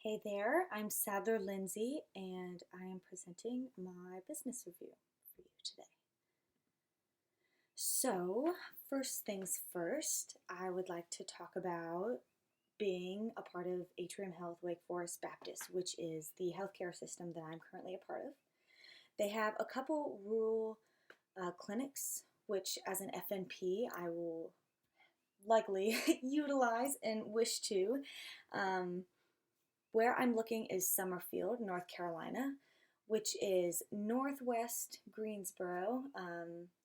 Hey there, I'm Sadler Lindsay, and I am presenting my business review for you today. So, first things first, I would like to talk about being a part of Atrium Health Wake Forest Baptist, which is the healthcare system that I'm currently a part of. They have a couple rural clinics, which, as an FNP, I will likely utilize and wish to. Um, Where I'm looking is Summerfield, North Carolina, which is northwest Greensboro,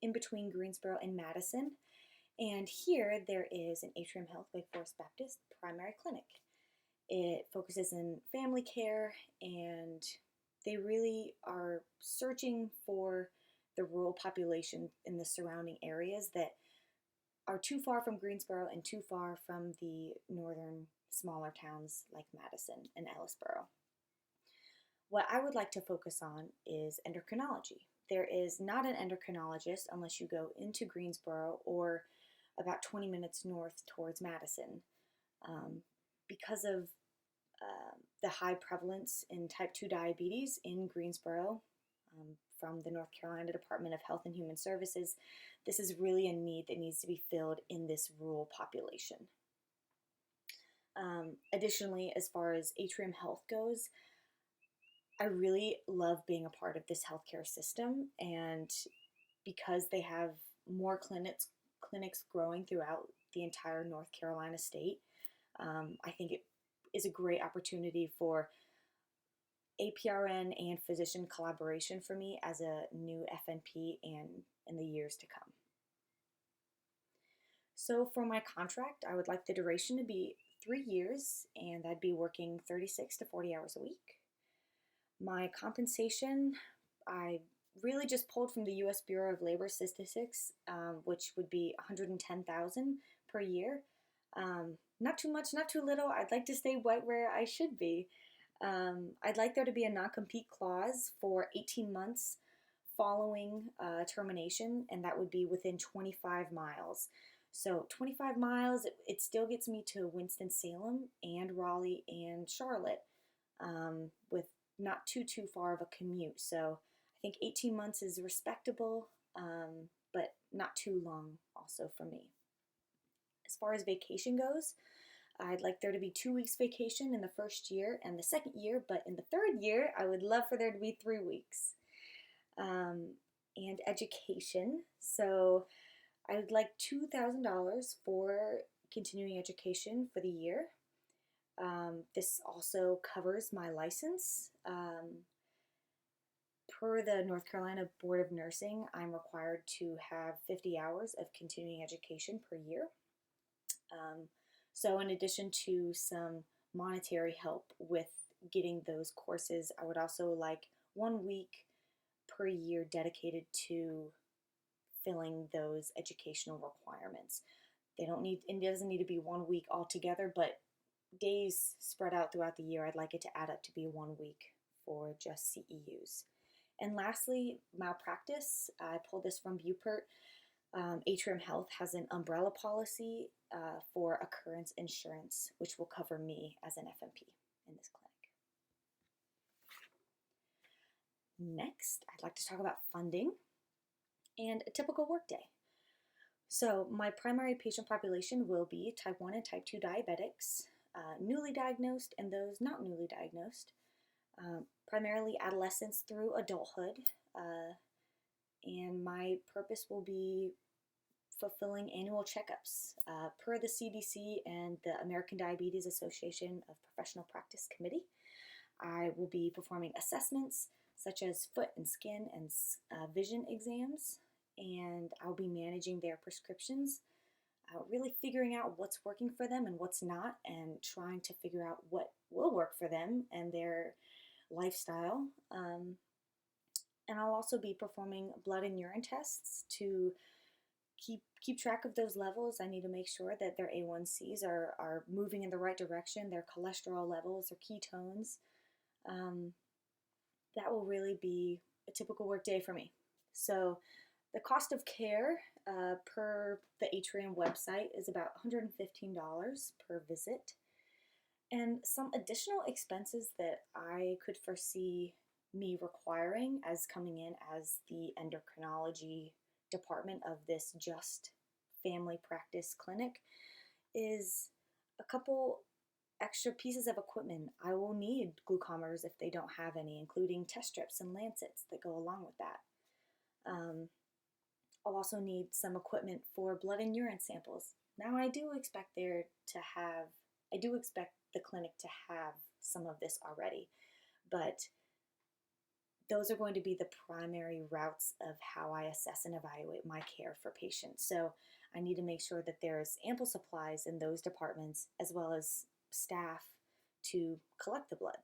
in between Greensboro and Madison. And here there is an Atrium Health Wake Forest Baptist primary clinic. It focuses in family care, and they really are searching for the rural population in the surrounding areas that are too far from Greensboro and too far from the northern smaller towns like Madison and Ellisboro. What I would like to focus on is endocrinology. There is not an endocrinologist unless you go into Greensboro or about 20 minutes north towards Madison. Um, because of the high prevalence in type 2 diabetes in Greensboro, from the North Carolina Department of Health and Human Services, this is really a need that needs to be filled in this rural population. Additionally, as far as Atrium Health goes, I really love being a part of this healthcare system, and because they have more clinics growing throughout the entire North Carolina state, I think it is a great opportunity for APRN and physician collaboration for me as a new FNP and in the years to come. So for my contract, I would like the duration to be 3 years, and I'd be working 36 to 40 hours a week. My compensation, I really just pulled from the U.S. Bureau of Labor Statistics, which would be $110,000 per year. Not too much, not too little. I'd like to stay right where I should be. I'd like there to be a non-compete clause for 18 months following termination, and that would be within 25 miles. So 25 miles, it still gets me to Winston-Salem and Raleigh and Charlotte, with not too far of a commute. So I think 18 months is respectable, but not too long also for me. As far as vacation goes, I'd like there to be 2 weeks vacation in the first year and the second year, but in the third year, I would love for there to be 3 weeks. And education. So I would like $2,000 for continuing education for the year. This also covers my license. Per the North Carolina Board of Nursing, I'm required to have 50 hours of continuing education per year. So in addition to some monetary help with getting those courses, I would also like 1 week per year dedicated to filling those educational requirements. It doesn't need to be 1 week altogether, but days spread out throughout the year, I'd like it to add up to be 1 week for just CEUs. And lastly, malpractice. I pulled this from Beauport. Atrium Health has an umbrella policy for occurrence insurance, which will cover me as an FNP in this clinic. Next, I'd like to talk about funding and a typical workday. So my primary patient population will be type 1 and type 2 diabetics, newly diagnosed and those not newly diagnosed, primarily adolescents through adulthood, and my purpose will be fulfilling annual checkups. Per the CDC and the American Diabetes Association of Professional Practice Committee, I will be performing assessments such as foot and skin and vision exams, and I'll be managing their prescriptions, really figuring out what's working for them and what's not, and trying to figure out what will work for them and their lifestyle. And I'll also be performing blood and urine tests to keep track of those levels. I need to make sure that their A1Cs are moving in the right direction, their cholesterol levels, their ketones. That will really be a typical work day for me. So the cost of care per the Atrium website is about $115 per visit. And some additional expenses that I could foresee me requiring as coming in as the endocrinology department of this just family practice clinic is a couple extra pieces of equipment. I will need glucometers if they don't have any, including test strips and lancets that go along with that. I'll also need some equipment for blood and urine samples. Now I do expect the clinic to have some of this already, but those are going to be the primary routes of how I assess and evaluate my care for patients. So I need to make sure that there's ample supplies in those departments as well as staff to collect the blood.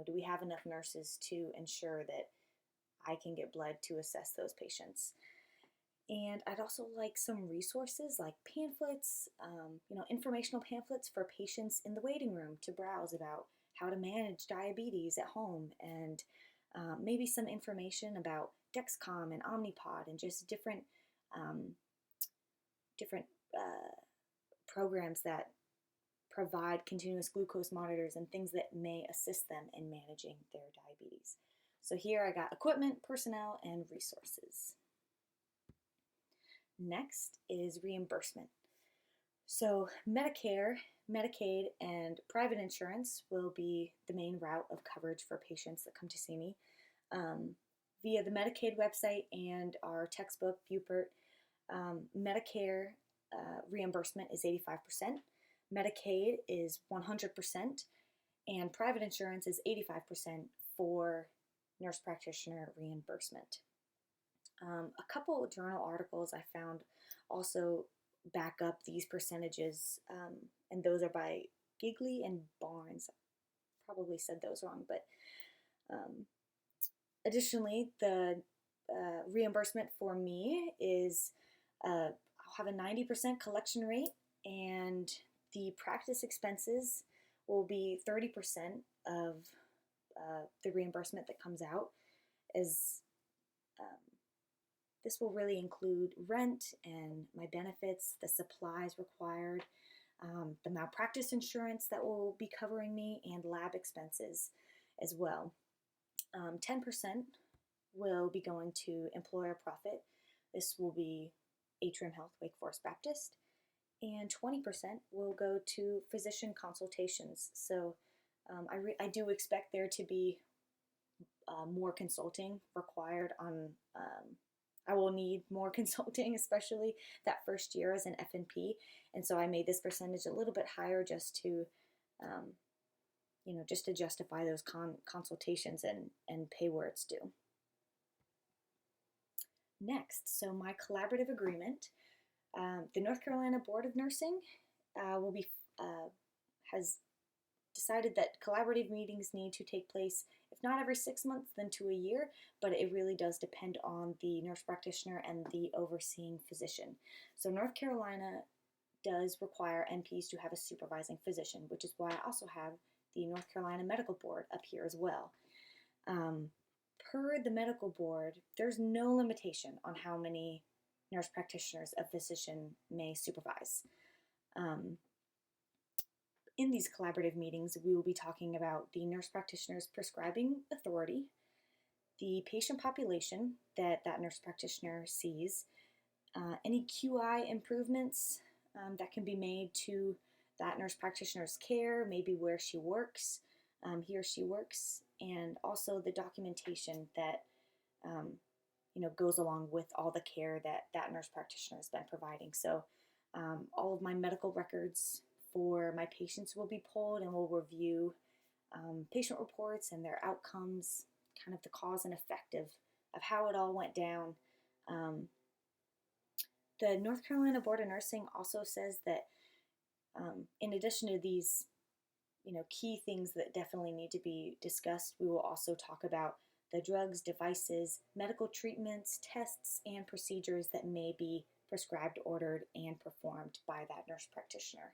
Do we have enough nurses to ensure that I can get blood to assess those patients? And I'd also like some resources like pamphlets, informational pamphlets for patients in the waiting room to browse about how to manage diabetes at home, and maybe some information about Dexcom and Omnipod and just different programs that provide continuous glucose monitors and things that may assist them in managing their diabetes. So here I got equipment, personnel, and resources. Next is reimbursement. So Medicare, Medicaid, and private insurance will be the main route of coverage for patients that come to see me. Via the Medicaid website and our textbook, Bupert, Medicare reimbursement is 85%, Medicaid is 100%, and private insurance is 85% for nurse practitioner reimbursement. A couple of journal articles I found also back up these percentages, and those are by Gigley and Barnes. I probably said those wrong, but additionally, the reimbursement for me is I'll have a 90% collection rate, and the practice expenses will be 30% of the reimbursement that comes out. As this will really include rent and my benefits, the supplies required, the malpractice insurance that will be covering me, and lab expenses as well. 10% will be going to employer profit. This will be Atrium Health Wake Forest Baptist. And 20% will go to physician consultations. So I do expect there to be more consulting required on I will need more consulting, especially that first year as an FNP. And so I made this percentage a little bit higher just to, just to justify those consultations and pay where it's due. Next, so my collaborative agreement. The North Carolina Board of Nursing has decided that collaborative meetings need to take place, if not every 6 months, then to a year, but it really does depend on the nurse practitioner and the overseeing physician. So North Carolina does require NPs to have a supervising physician, which is why I also have the North Carolina Medical Board up here as well. Per the medical board, there's no limitation on how many nurse practitioners a physician may supervise. In these collaborative meetings, we will be talking about the nurse practitioner's prescribing authority, the patient population that nurse practitioner sees, any QI improvements that can be made to that nurse practitioner's care, maybe where she works, he or she works, and also the documentation that goes along with all the care that nurse practitioner has been providing. So all of my medical records for my patients will be pulled, and we'll review patient reports and their outcomes, kind of the cause and effect of how it all went down. The North Carolina Board of Nursing also says that in addition to these key things that definitely need to be discussed, we will also talk about the drugs, devices, medical treatments, tests, and procedures that may be prescribed, ordered, and performed by that nurse practitioner.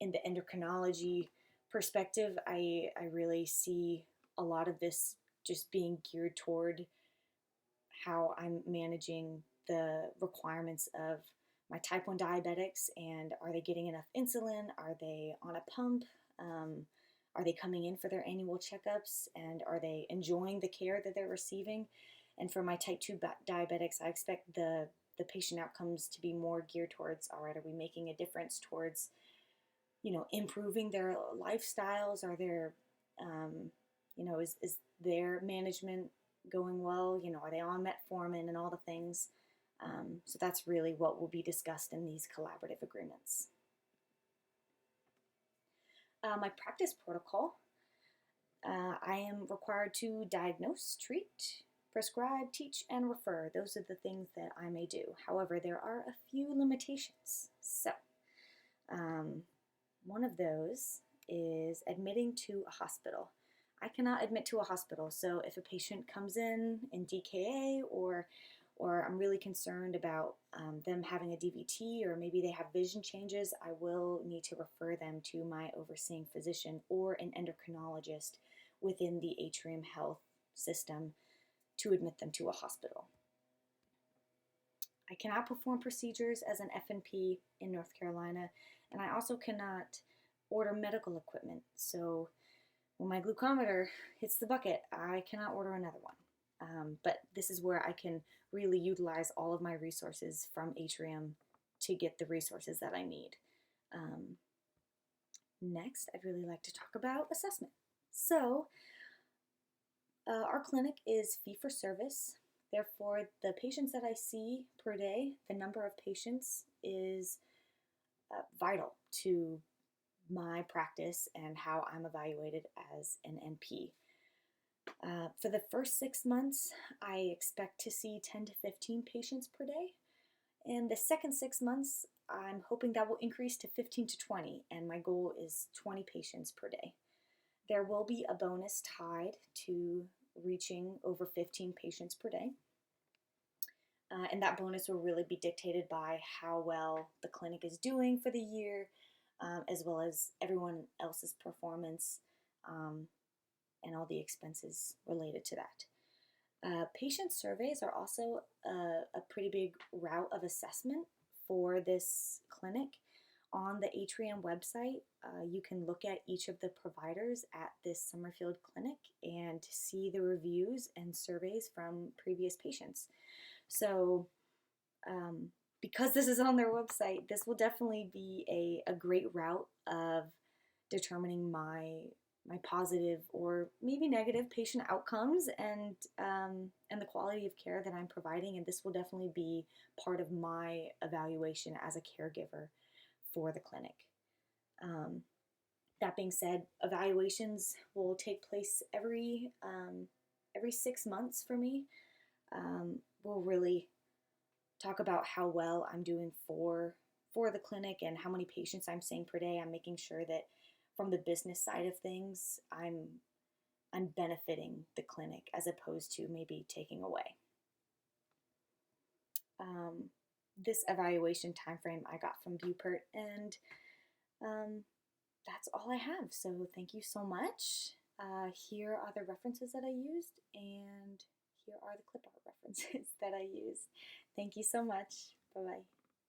In the endocrinology perspective, I really see a lot of this just being geared toward how I'm managing the requirements of my type 1 diabetics, and are they getting enough insulin? Are they on a pump? Are they coming in for their annual checkups? And are they enjoying the care that they're receiving? And for my type 2 diabetics, I expect the patient outcomes to be more geared towards, all right, are we making a difference towards, improving their lifestyles? Are there, is their management going well? Are they on metformin and all the things? So that's really what will be discussed in these collaborative agreements. My practice protocol, I am required to diagnose, treat, prescribe, teach, and refer. Those are the things that I may do. However, there are a few limitations. So, one of those is admitting to a hospital. I cannot admit to a hospital, so if a patient comes in DKA or I'm really concerned about them having a DVT, or maybe they have vision changes, I will need to refer them to my overseeing physician or an endocrinologist within the Atrium Health system to admit them to a hospital. I cannot perform procedures as an FNP in North Carolina, and I also cannot order medical equipment. So when my glucometer hits the bucket, I cannot order another one. But this is where I can really utilize all of my resources from Atrium to get the resources that I need. Next, I'd really like to talk about assessment. So, our clinic is fee-for-service. Therefore, the patients that I see per day, the number of patients is vital to my practice and how I'm evaluated as an NP. For the first 6 months, I expect to see 10 to 15 patients per day. In the second 6 months, I'm hoping that will increase to 15 to 20, and my goal is 20 patients per day. There will be a bonus tied to reaching over 15 patients per day. And that bonus will really be dictated by how well the clinic is doing for the year, as well as everyone else's performance and all the expenses related to that. Patient surveys are also a pretty big route of assessment for this clinic. On the Atrium website, you can look at each of the providers at this Summerfield clinic and see the reviews and surveys from previous patients. So because this is on their website, this will definitely be a great route of determining my positive or maybe negative patient outcomes and the quality of care that I'm providing, and this will definitely be part of my evaluation as a caregiver for the clinic. That being said, evaluations will take place every 6 months for me. We'll really talk about how well I'm doing for the clinic and how many patients I'm seeing per day. I'm making sure that from the business side of things, I'm benefiting the clinic as opposed to maybe taking away. This evaluation timeframe I got from Bupert, and that's all I have. So thank you so much. Here are the references that I used, and here are the clip art references that I used. Thank you so much. Bye-bye.